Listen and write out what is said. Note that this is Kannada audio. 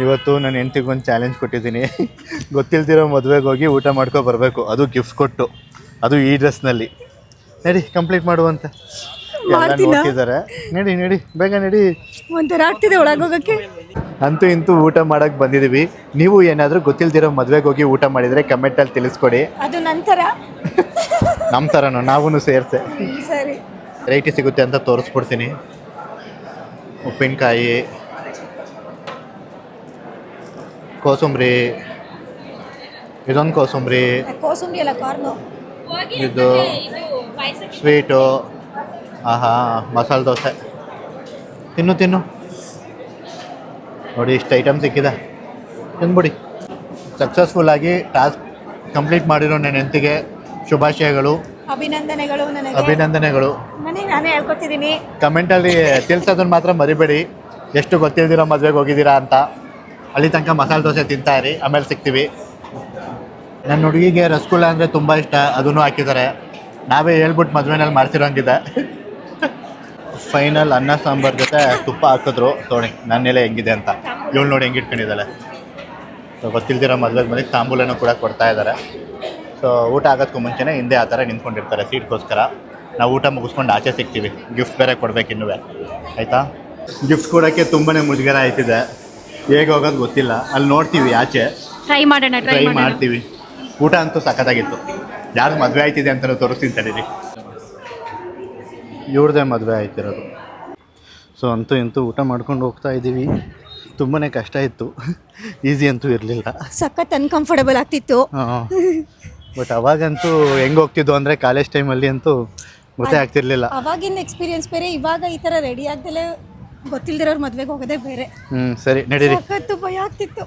ಇವತ್ತು ನನ್ನ ಹೆಂಡ್ತಿಗೊಂದು ಚಾಲೆಂಜ್ ಕೊಟ್ಟಿದ್ದೀನಿ. ಗೊತ್ತಿಲ್ದಿರೋ ಮದುವೆಗೆ ಹೋಗಿ ಊಟ ಮಾಡ್ಕೊ ಬರಬೇಕು, ಅದು ಗಿಫ್ಟ್ ಕೊಟ್ಟು, ಅದು ಈ ಡ್ರೆಸ್ನಲ್ಲಿ. ನಡಿ ಕಂಪ್ಲೀಟ್ ಮಾಡುವಂತ ಎಲ್ಲ ನೋಡ್ತಿದ್ದಾರೆ. ನಡಿ ನಡಿ ಬೇಗ ನಡಿ. ಒಂಥರ ಆಗ್ತಿದೆ ಒಳಗೋಗಕ್ಕೆ. ಅಂತೂ ಇಂತೂ ಊಟ ಮಾಡಕ್ಕೆ ಬಂದಿದ್ದೀವಿ. ನೀವು ಏನಾದರೂ ಗೊತ್ತಿಲ್ದಿರೋ ಮದುವೆಗೆ ಹೋಗಿ ಊಟ ಮಾಡಿದರೆ ಕಮೆಂಟಲ್ಲಿ ತಿಳಿಸ್ಕೊಡಿ. ಅದು ನಂತರ ನಮ್ಮ ಥರನೂ ನಾವೂ ಸೇರಿಸೆ ಸರಿ ವೆರೈಟಿ ಸಿಗುತ್ತೆ ಅಂತ ತೋರಿಸ್ಬಿಡ್ತೀನಿ. ಉಪ್ಪಿನಕಾಯಿ, ಕೋಸಂಬರಿ, ಇದೊಂದು ಕೋಸಂಬರಿ, ಕೋಸಂಬರಿ ಅಲ್ಲ ಕಾರ್ನು, ಇದು ಸ್ವೀಟು, ಆಹಾ ಮಸಾಲೆ ದೋಸೆ. ತಿನ್ನು ತಿನ್ನು ನೋಡಿ, ಇಷ್ಟು ಐಟಮ್ ಸಿಕ್ಕಿದೆ, ತಿನ್ಬಿಡಿ. ಸಕ್ಸಸ್ಫುಲ್ಲಾಗಿ ಟಾಸ್ಕ್ ಕಂಪ್ಲೀಟ್ ಮಾಡಿರೋ ನನ್ನ ಹೆಂಡತಿಗೆ ಶುಭಾಶಯಗಳು, ಅಭಿನಂದನೆಗಳು. ಅಭಿನಂದನೆಗಳು. ನಾನೇ ಹೇಳ್ಕೊತಿದ್ದೀನಿ. ಕಮೆಂಟಲ್ಲಿ ತಿಳಿಸೋದನ್ನ ಮಾತ್ರ ಮರಿಬೇಡಿ, ಎಷ್ಟು ಗೊತ್ತಿಲ್ದಿರೋ ಮದುವೆಗೆ ಹೋಗಿದ್ದೀರಾ ಅಂತ. ಅಲ್ಲಿ ತನಕ ಮಸಾಲೆ ದೋಸೆ ತಿಂತಾಯಿರಿ, ಆಮೇಲೆ ಸಿಗ್ತೀವಿ. ನನ್ನ ಹುಡುಗಿಗೆ ರಸಗುಲ್ಲ ಅಂದರೆ ತುಂಬ ಇಷ್ಟ, ಅದನ್ನು ಹಾಕಿದ್ದಾರೆ. ನಾವೇ ಹೇಳ್ಬಿಟ್ಟು ಮದುವೆನಲ್ಲಿ ಮಾಡ್ತಿರೋಂಗಿದೆ. ಫೈನಲ್ ಅನ್ನ ಸಾಂಬಾರು ಜೊತೆ ತುಪ್ಪ ಹಾಕಿದ್ರು. ನೋಡಿ ನನ್ನೆಲೆ ಹೆಂಗಿದೆ ಅಂತ, ಇವಳು ನೋಡಿ ಹೆಂಗೆ ಇಟ್ಕೊಂಡಿದ್ದಾಳೆ. ಸೊ ಗೊತ್ತಿಲ್ದಿರೋ ಮದುವೆಗೆ ಬಂದು ತಾಂಬೂಲನೂ ಕೂಡ ಕೊಡ್ತಾ ಇದ್ದಾರೆ. ಸೊ ಊಟ ಆಗೋದಕ್ಕೂ ಮುಂಚೆನೇ ಹಿಂದೆ ಆ ಥರ ನಿಂತ್ಕೊಂಡಿರ್ತಾರೆ ಸೀಟ್ಗೋಸ್ಕರ. ನಾವು ಊಟ ಮುಗಿಸ್ಕೊಂಡು ಆಚೆ ಸಿಗ್ತೀವಿ, ಗಿಫ್ಟ್ ಬೇರೆ ಕೊಡಬೇಕು ಇನ್ನೂ, ಆಯಿತಾ? ಗಿಫ್ಟ್ ಕೊಡೋಕ್ಕೆ ತುಂಬಾ ಮುಜುಗರ ಆಯ್ತಿದೆ, ಹೇಗೆ ಹೋಗೋದು ಗೊತ್ತಿಲ್ಲ. ಅಲ್ಲಿ ನೋಡ್ತೀವಿ ಆಚೆ, ಟ್ರೈ ಮಾಡ್ತೀವಿ. ಊಟ ಅಂತೂ ಸಖತ್ತಾಗಿತ್ತು. ಯಾರು ಮದುವೆ ಆಯ್ತಿದೆ ಅಂತಲೂ ತೋರಿಸ್ತೀನಿ ತಡೀರಿ. ಇವ್ರದ್ದೇ ಮದುವೆ ಆಯ್ತಿರೋದು. ಸೊ ಅಂತೂ ಇಂತೂ ಊಟ ಮಾಡ್ಕೊಂಡು ಹೋಗ್ತಾ ಇದ್ದೀವಿ. ತುಂಬಾ ಕಷ್ಟ ಇತ್ತು, ಈಸಿ ಅಂತೂ ಇರಲಿಲ್ಲ, ಸಖತ್ ಅನ್ಕಂಫರ್ಟಬಲ್ ಆಗ್ತಿತ್ತು. ಬಟ್ ಅವಾಗಂತೂ ಹೆಂಗೆ ಹೋಗ್ತಿದ್ದು ಅಂದರೆ ಕಾಲೇಜ್ ಟೈಮಲ್ಲಿ ಅಂತೂ ಗೊತ್ತೇ ಆಗ್ತಿರ್ಲಿಲ್ಲ. ಅವಾಗಿನ ಎಕ್ಸ್ಪೀರಿಯನ್ಸ್ ಬೇರೆ, ಇವಾಗ ಈ ಥರ ರೆಡಿ ಆಗ್ದಲೇ ಗೊತ್ತಿಲ್ದಿರೋರು ಮದುವೆಗೆ ಹೋಗೋದೇ ಬೇರೆ. ಸರಿ ನಡೀರಿ. ಸಖತ್ತು ಭಯ ಆಗ್ತಿತ್ತು.